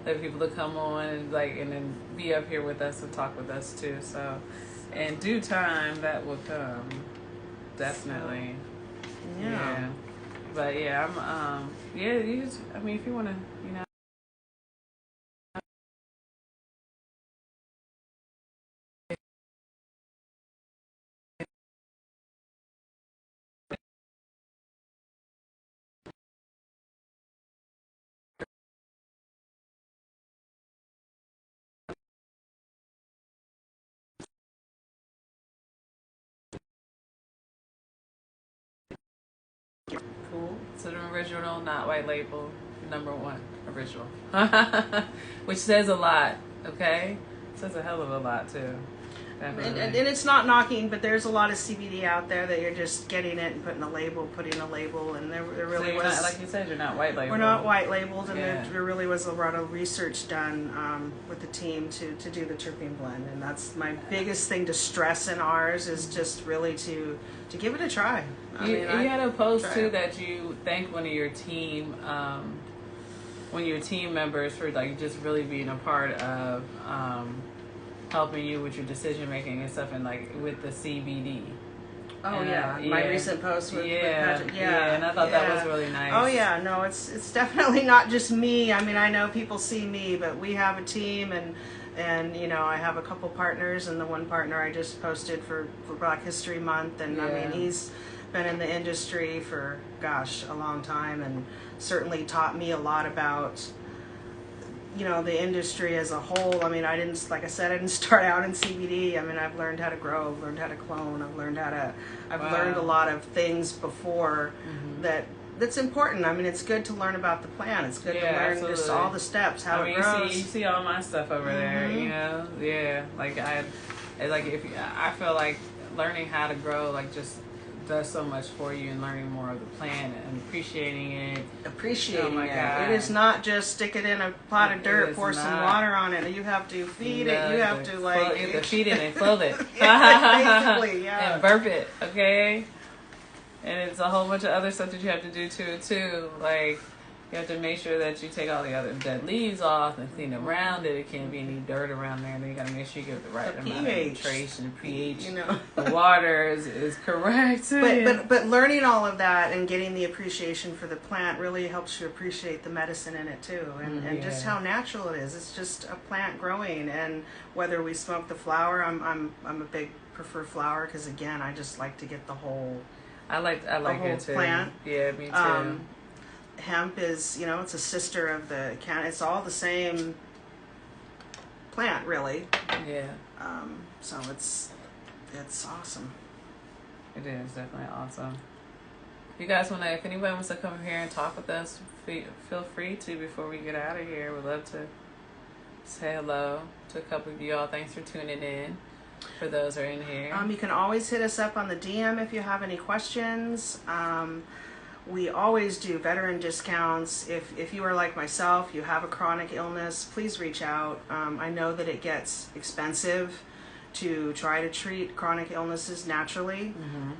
Let people to come on and then be up here with us and talk with us too. So, in due time, that will come. Definitely. Yeah. But yeah, I'm you just, I mean, if you want to, cool. So the original, not white label, #1 original, which says a lot. Okay, says a hell of a lot too. And it's not knocking, but there's a lot of CBD out there that you're just getting it and putting a label, and there really so was. Not, like you said, you're not white labeled. We're not white labeled, and there really was a lot of research done with the team to do the terpene blend, and that's my biggest thing to stress in ours is just really to give it a try. You had a post too that you thanked one of your team, one of your team members for just really being a part of. Helping you with your decision making and stuff, and with the CBD. Oh my recent post with Patrick. And I thought that was really nice. Oh yeah, no, it's definitely not just me. I mean, I know people see me, but we have a team, and I have a couple partners, and the one partner I just posted for Black History Month, and I mean he's been in the industry for a long time, and certainly taught me a lot about the industry as a whole. I mean, I didn't start out in CBD. I mean, I've learned how to grow, I've learned how to clone, I've learned a lot of things before that's important. I mean, it's good to learn about the plant. It's good to learn just all the steps, how it grows. You see all my stuff over there, Yeah. I feel like learning how to grow, just does so much for you, and learning more of the plant and appreciating it. Oh my God. It is not just stick it in a pot of dirt, pour some water on it. You have to feed it. You have to feed it and clothe it. Basically, and burp it, okay? And it's a whole bunch of other stuff that you have to do too. You have to make sure that you take all the other dead leaves off and clean around it. It can't be any dirt around there. And then you got to make sure you give the right amount of nutrition and pH. The water is correct. But learning all of that and getting the appreciation for the plant really helps you appreciate the medicine in it too, and just how natural it is. It's just a plant growing, and whether we smoke the flower, I'm a big prefer flower because again, I just like to get the whole. I like it too. Plant. Yeah, me too. Hemp is, it's a sister of the it's all the same plant, really. Yeah. So it's awesome. It is definitely awesome. You guys if anybody wants to come here and talk with us, feel free to before we get out of here. We'd love to say hello to a couple of y'all. Thanks for tuning in. For those who are in here. You can always hit us up on the DM if you have any questions. We always do veteran discounts. If you are like myself, you have a chronic illness, please reach out. I know that it gets expensive to try to treat chronic illnesses naturally.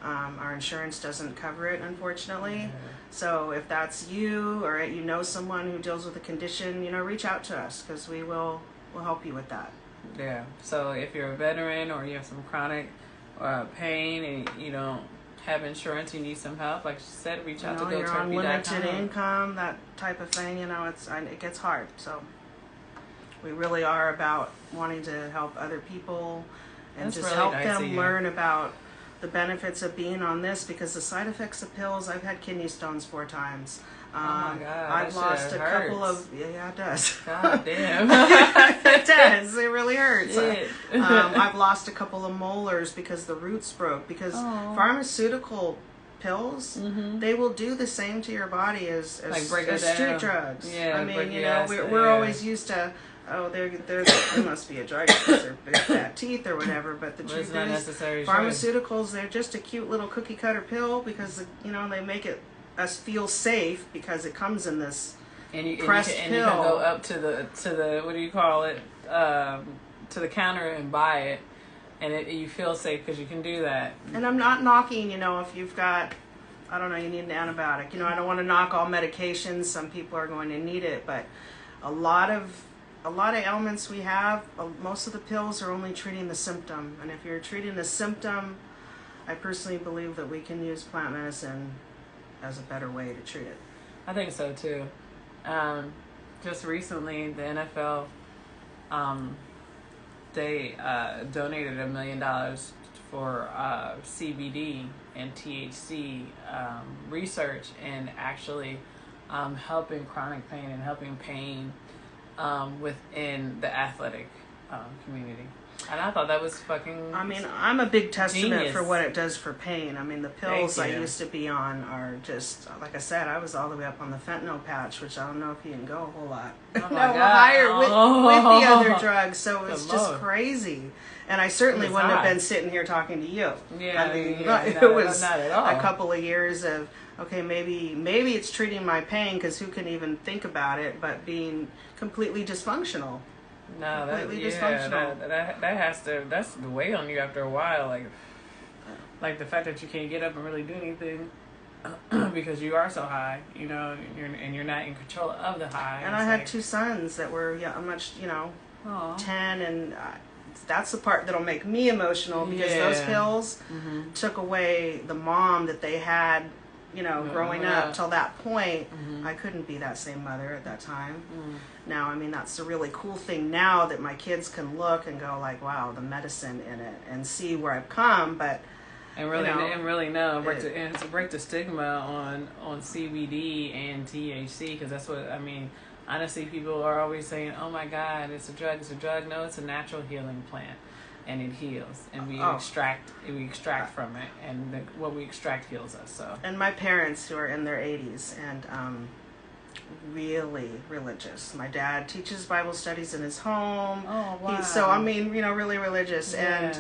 Our insurance doesn't cover it, unfortunately. So if that's you or someone who deals with a condition, reach out to us because we'll help you with that. Yeah. So if you're a veteran or you have some chronic pain and you don't have insurance, you need some help, like she said, reach out to GoTerpy.com. You're on limited income, that type of thing, it gets hard. So we really are about wanting to help other people and That's just really help nice them learn about the benefits of being on this, because the side effects of pills, I've had kidney stones 4 times. Oh my God, I've lost a couple of, it does. God damn. It does, it really hurts. Yeah. I've lost a couple of molars because the roots broke, because pharmaceutical pills, they will do the same to your body as street drugs. Yeah, I mean, we're always used to, they must be a drug because they're big fat teeth or whatever, but the truth is, pharmaceuticals, they're just a cute little cookie cutter pill because, they make us feel safe because it comes in this pressed pill. And you can go up to the what do you call it, to the counter and buy it, and you feel safe because you can do that. And I'm not knocking, if you've got, I don't know, you need an antibiotic. I don't want to knock all medications. Some people are going to need it, but a lot of ailments we have, most of the pills are only treating the symptom. And if you're treating the symptom, I personally believe that we can use plant medicine as a better way to treat it. I think so too. Just recently, the NFL, they donated $1 million for CBD and THC research, and actually helping chronic pain and helping pain within the athletic community. And I thought that was fucking... I mean, I'm a big testament genius. for what it does for pain. I mean, the pills I used to be on are just, like I said, I was all the way up on the fentanyl patch, which I don't know if you can go a whole lot. Oh my no, God. higher with the other drugs, so it's Good just Lord. crazy. And I certainly It was wouldn't high. have been sitting here talking to you. Yeah, I mean, yeah, it not- was not at all. a couple of years of, okay, maybe it's treating my pain, because who can even think about it, but being completely dysfunctional. No, Completely dysfunctional. that has to, that's the weight on you after a while. Like the fact that you can't get up and really do anything because you are so high, you know, you're not in control of the high. And I had 2 sons that were much, 10, and that's the part that'll make me emotional, because those pills took away the mom that they had, growing up till that point. I couldn't be that same mother at that time. Now, I mean, that's the really cool thing now, that my kids can look and go like, wow, the medicine in it, and see where I've come. But break the stigma on CBD and THC, because that's what, I mean, honestly, people are always saying, oh my God, it's a drug. No, it's a natural healing plant, and it heals, and we extract from it, and what we extract heals us. So, and my parents, who are in their 80s and really religious. My dad teaches Bible studies in his home. Oh, wow. So I mean, really religious, and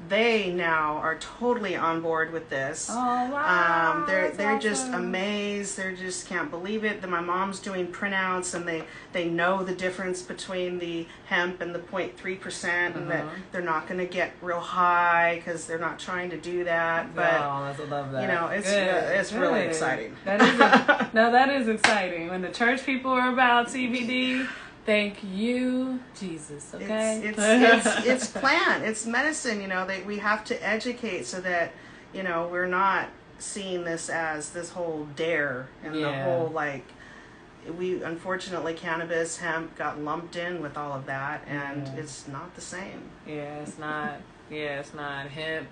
they now are totally on board with this. Oh, wow. They're just amazed. They just can't believe it. That my mom's doing printouts, and they know the difference between the hemp and the 0.3%, and that they're not going to get real high because they're not trying to do that. But I love that. It's really exciting. That is exciting. When the church people are about CBD, thank you, Jesus. Okay, it's plant, it's medicine. We have to educate so that we're not seeing this as this whole dare and the whole we unfortunately cannabis, hemp got lumped in with all of that, and it's not the same. It's not hemp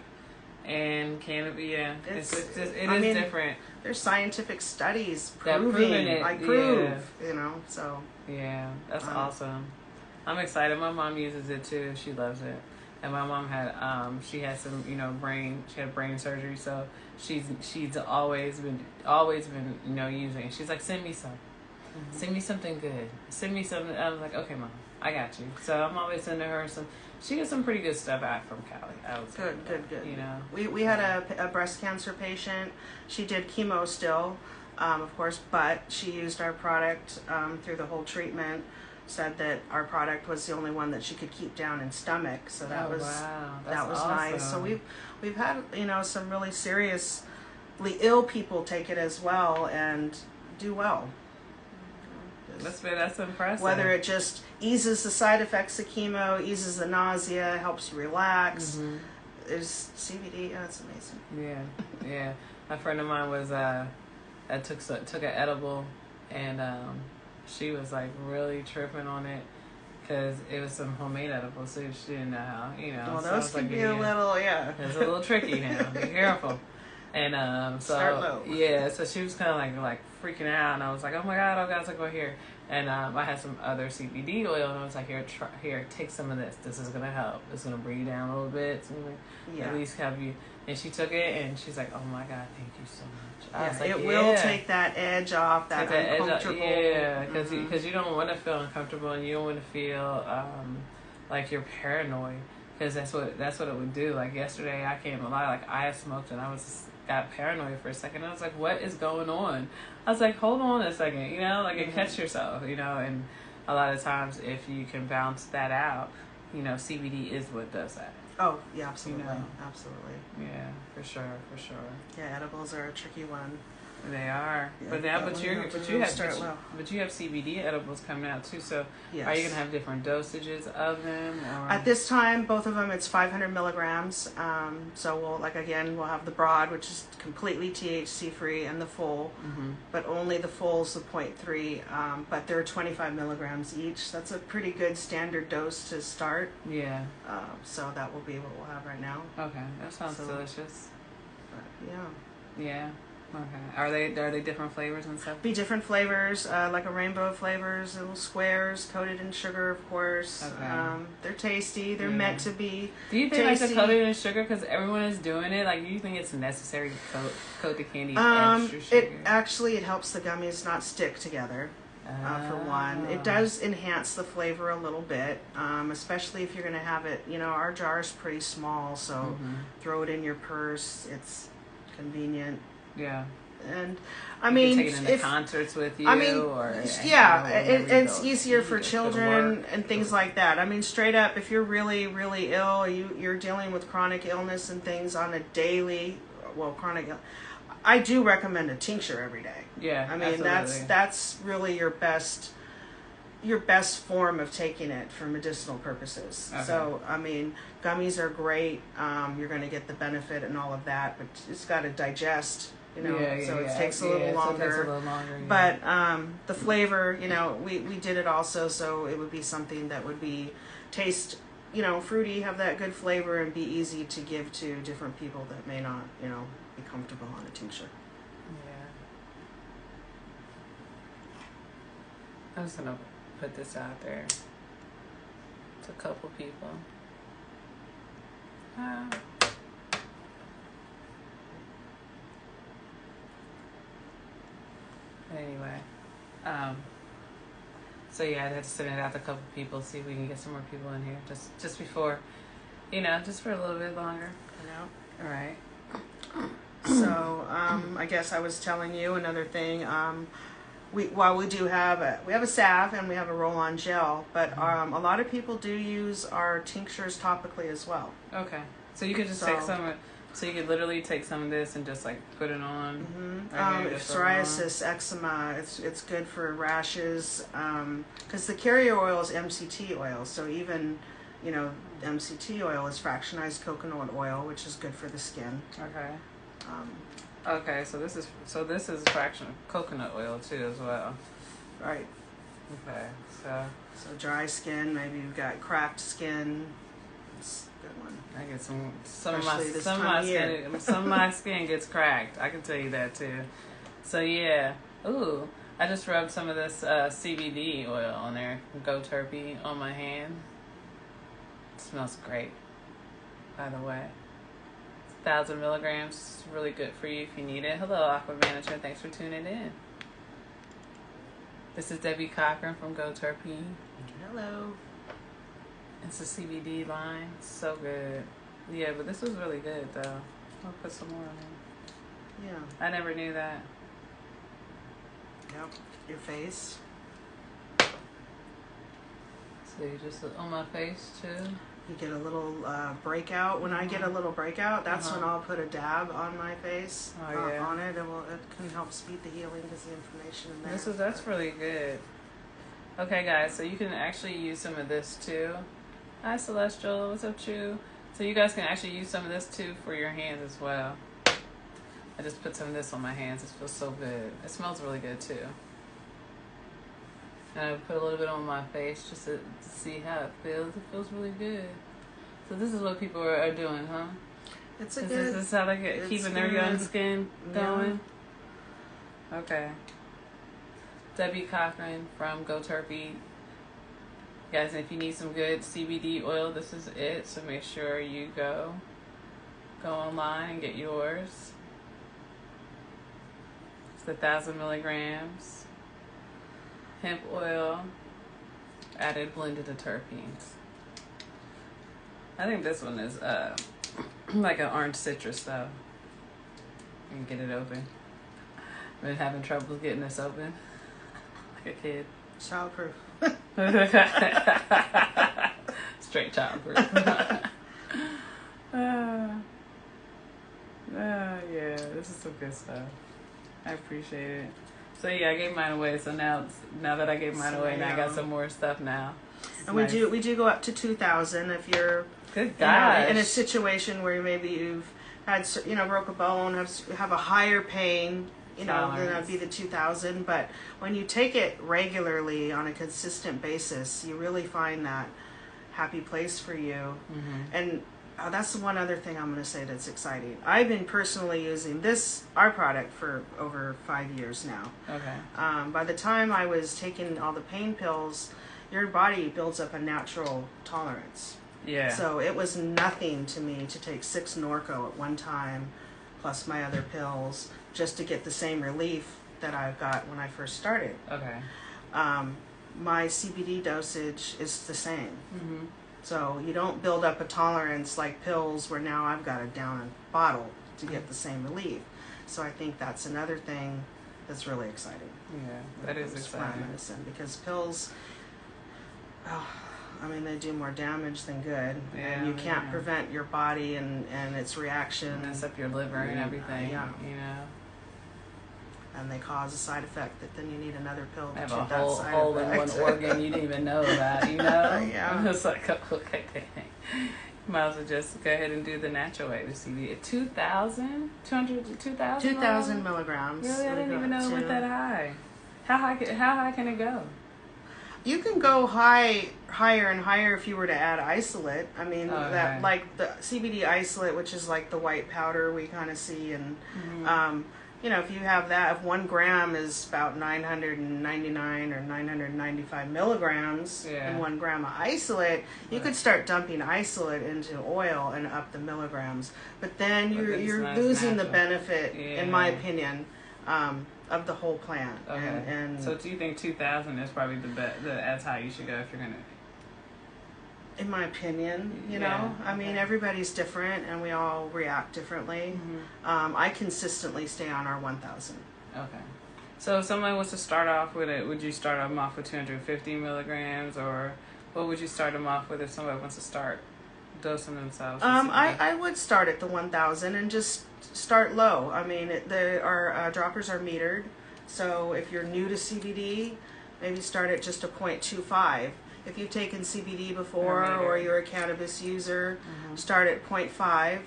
and cannabis. It's different. There's scientific studies proving it. So. Yeah, that's awesome. I'm excited. My mom uses it too. She loves it. And my mom had she had some brain surgery, so she's always been using it. She's like, send me some. Send me something good. Send me something. I was like, okay, Mom, I got you. So I'm always sending her some. She gets some pretty good stuff out from Cali. I would say. Good. We had a breast cancer patient. She did chemo still, of course, but she used our product through the whole treatment. Said that our product was the only one that she could keep down in stomach. So that was awesome. Nice. So we've had some really seriously ill people take it as well and do well. That's impressive. Whether it just eases the side effects of chemo, eases the nausea, helps you relax. There's CBD. Oh, it's amazing. Yeah. A friend of mine was took an edible, and she was like really tripping on it because it was some homemade edible, so she didn't know how. Well, those can be a little, It's a little tricky now. Be careful. And start low. So she was kind of like freaking out, and I was like, oh my god, so go here. And I had some other CBD oil, and I was like, here, take some of this. This is gonna help. It's gonna bring you down a little bit. At least have you. And she took it, and she's like, oh my god, thank you so much. I was like, it will take that edge off, that uncomfortable. Because you don't want to feel uncomfortable, and you don't want to feel like you're paranoid. Because that's what it would do. Like yesterday, I can't lie. Like I smoked, and I got paranoid for a second. I was like, what is going on? I was like, hold on a second, and catch yourself, and a lot of times if you can bounce that out, CBD is what does that. Oh, yeah, absolutely. Absolutely. Yeah, for sure. Yeah, edibles are a tricky one. They are, Yeah, but now, but you have CBD edibles coming out too. So, yes. Are you gonna have different dosages of them? Or? At this time, both of them, it's 500 milligrams. So we'll have the broad, which is completely THC free, and the full, but only the full's the 0.3. But they're 25 milligrams each. That's a pretty good standard dose to start. Yeah. So that will be what we'll have right now. Okay, that sounds delicious. Yeah. Yeah. Okay. Are they different flavors and stuff? Be different flavors, like a rainbow of flavors, little squares coated in sugar, of course. Okay. They're tasty. They're meant to be. Do you think tasty. like the coated in sugar, because everyone is doing it? Like, do you think it's necessary to coat the candy extra sugar? It helps the gummies not stick together. For one, it does enhance the flavor a little bit, especially if you're going to have it. Our jar is pretty small, so throw it in your purse. It's convenient. Yeah. And you can take it into concerts with you. It's easier for children and things like that. Straight up, if you're really, really ill, you're dealing with chronic illness and things on a daily, I do recommend a tincture every day. Yeah, that's really your best form of taking it for medicinal purposes. Okay. So, gummies are great. You're going to get the benefit and all of that, but it's got to digest. It takes a little longer. But the flavor, we did it also, so it would be something that would be taste, fruity, have that good flavor, and be easy to give to different people that may not, be comfortable on a tincture. Yeah. I'm just gonna put this out there to a couple people. Anyway, so yeah, I had to send it out to a couple people, see if we can get some more people in here, just before, just for a little bit longer. All right. So, I guess I was telling you another thing. We do have we have a salve and we have a roll-on gel, but a lot of people do use our tinctures topically as well. Okay, so you could just take some. So you could literally take some of this and just like put it on. Psoriasis, eczema, it's good for rashes. Because the carrier oil is MCT oil, so even MCT oil is fractionized coconut oil, which is good for the skin. Okay. Okay, so this is fractional coconut oil too as well. Right. Okay, so dry skin, maybe you've got cracked skin. It's a good one. I get some of my skin gets cracked. I can tell you that too. So yeah. Ooh, I just rubbed some of this CBD oil on there. Go Terpy on my hand. It smells great. By the way. 1,000 milligrams. It's really good for you if you need it. Hello, Aqua Manager. Thanks for tuning in. This is Debbie Cochran from Go Terpy. Hello. It's a CBD line. So good. Yeah, but this was really good, though. I'll put some more in. Yeah. I never knew that. Yep. Your face. So you just on my face, too? You get a little breakout. When I get a little breakout, that's when I'll put a dab on my face on it. It can help speed the healing because the inflammation in there. That's really good. Okay, guys, so you can actually use some of this too. Hi, Celestial. What's up, Chew? So you guys can actually use some of this too for your hands as well. I just put some of this on my hands. It feels so good. It smells really good too. And I put a little bit on my face just to see how it feels. It feels really good. So this is what people are doing, huh? This is how they're keeping their young skin going? Yeah. Okay. Debbie Cochran from Go Terpy. Guys, if you need some good CBD oil, this is it. So make sure you go online and get yours. It's 1,000 milligrams. Hemp oil, added blended to terpenes. I think this one is like an orange citrus though. You can get it open. I've been having trouble getting this open. Like a kid. Childproof. Straight childproof. Yeah, this is some good stuff. I appreciate it. So yeah, I gave mine away. So now that I gave mine away, now I got some more stuff now. And nice. we do go up to 2,000 if you're good gosh. In a situation where maybe you've had broke a bone, have a higher pain. Then that'd be the 2,000. But when you take it regularly on a consistent basis, you really find that happy place for you. Mm-hmm. And that's one other thing I'm going to say that's exciting. I've been personally using our product for over 5 years now. Okay. By the time I was taking all the pain pills, your body builds up a natural tolerance. Yeah. So it was nothing to me to take 6 Norco at one time, plus my other pills, just to get the same relief that I got when I first started. Okay. My CBD dosage is the same. Mm-hmm. So you don't build up a tolerance like pills where now I've got to down a bottle to get the same relief. So I think that's another thing that's really exciting. Yeah, that is exciting. Medicine, because pills, they do more damage than good. Yeah, and you can't prevent your body and its reaction. Mess up your liver and everything. Yeah. And they cause a side effect that then you need another pill to have treat a that side hole in effect. one organ you didn't even know about, Yeah. It's like, okay. Might as well just go ahead and do the natural way to CBD. 2,000? 2,000? 2,000 milligrams. Really? I didn't even know it went that high. How high can it go? You can go higher and higher if you were to add isolate. That like the CBD isolate, which is like the white powder we kind of see, and if you have that, if 1 gram is about 999 or 995 milligrams in 1 gram of isolate, you could start dumping isolate into oil and up the milligrams. But then you're losing the benefit, in my opinion, of the whole plant. Okay. And so do you think 2,000 is probably that's how you should go if you're going to... In my opinion, everybody's different and we all react differently. Mm-hmm. I consistently stay on our 1,000. Okay. So if someone wants to start off with it, would you start them off with 250 milligrams, or what would you start them off with if somebody wants to start dosing themselves? I would start at the 1,000 and just start low. Our droppers are metered, so if you're new to CBD, maybe start at just a 0.25. If you've taken CBD before or you're a cannabis user, start at 0.5.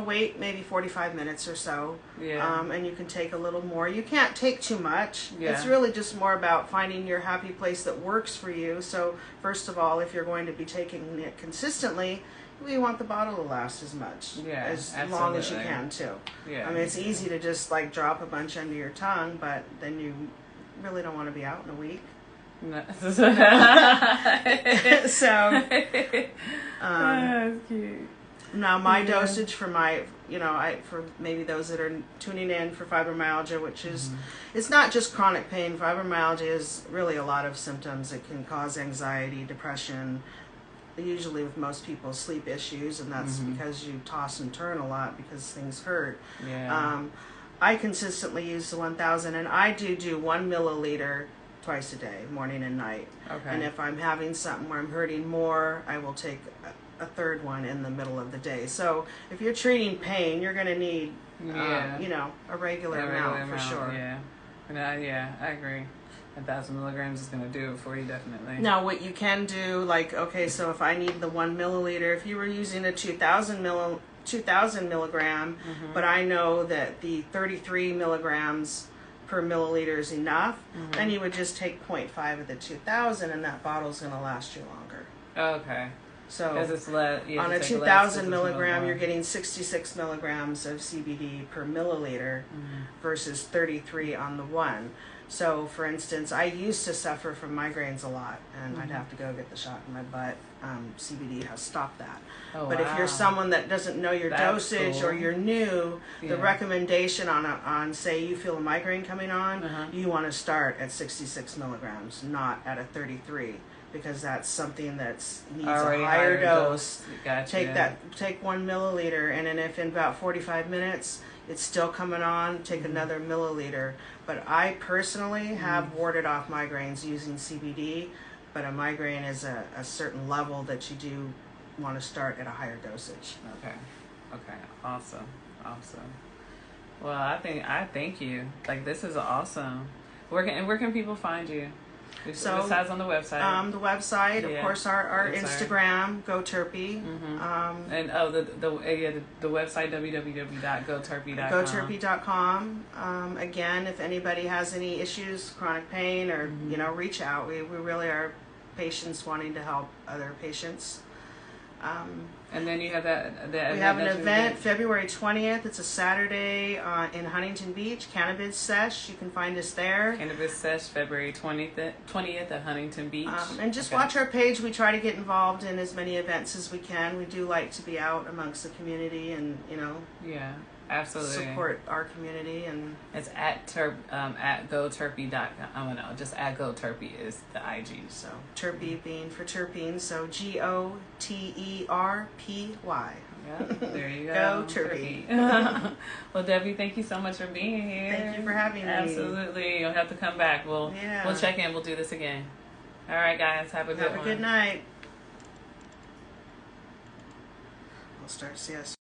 Wait maybe 45 minutes or so. Yeah. And you can take a little more. You can't take too much. Yeah. It's really just more about finding your happy place that works for you. So first of all, if you're going to be taking it consistently, we want the bottle to last as long as you can too. Yeah. It's easy to just like drop a bunch under your tongue, but then you really don't want to be out in a week. No. So that's cute. Now my dosage for for maybe those that are tuning in for fibromyalgia, which is it's not just chronic pain. Fibromyalgia is really a lot of symptoms. It can cause anxiety, depression, usually with most people sleep issues, and that's because you toss and turn a lot because things hurt. I consistently use the 1,000, and I do 1 milliliter twice a day, morning and night. Okay. And if I'm having something where I'm hurting more, I will take a third one in the middle of the day. So if you're treating pain, you're going to need, a regular amount for sure. Yeah. I agree. 1,000 milligrams is going to do it for you, definitely. Now, what you can do, so if I need the 1 milliliter, if you were using a 2,000 milligram, but I know that the 33 milligrams per milliliter is enough, then you would just take 0.5 of the 2,000, and that bottle's going to last you longer. Okay. So it's on a 2,000 milligram, you're getting 66 milligrams of CBD per milliliter versus 33 on the 1. So, for instance, I used to suffer from migraines a lot, and I'd have to go get the shot in my butt. CBD has stopped that. But if you're someone that doesn't know your dosage or you're new, the recommendation on say you feel a migraine coming on, you want to start at 66 milligrams, not at a 33. Because that's something that needs a higher dose. Gotcha. Take 1 milliliter, and then if in about 45 minutes it's still coming on, take another milliliter. But I personally have warded off migraines using CBD, but a migraine is a certain level that you do want to start at a higher dosage. Okay. Awesome. Well, I thank you. Like, this is awesome. Where can people find you? So, besides on the website. The website, of course, our Instagram, Go Terpy. Mm-hmm. And the website www.goterpy.com. GoTerpy.com. Again, if anybody has any issues, chronic pain, or reach out. We really are patients wanting to help other patients. And then you have we have an event February 20th. It's a Saturday in Huntington Beach. Cannabis Sesh. You can find us there. Cannabis Sesh, February 20th at Huntington Beach. And just watch our page. We try to get involved in as many events as we can. We do like to be out amongst the community and Yeah, absolutely. Support our community. And it's at goterpy.com. I don't know, just at goterpy is the IG. So Terpy being for terpenes, so GOTERPY. Yeah, there you go. Go Terpy. Well, Debbie, thank you so much for being here. Thank you for having me. Absolutely. You'll have to come back. We'll check in. We'll do this again. All right, guys. Have a good one. Have a good night. We'll start CS.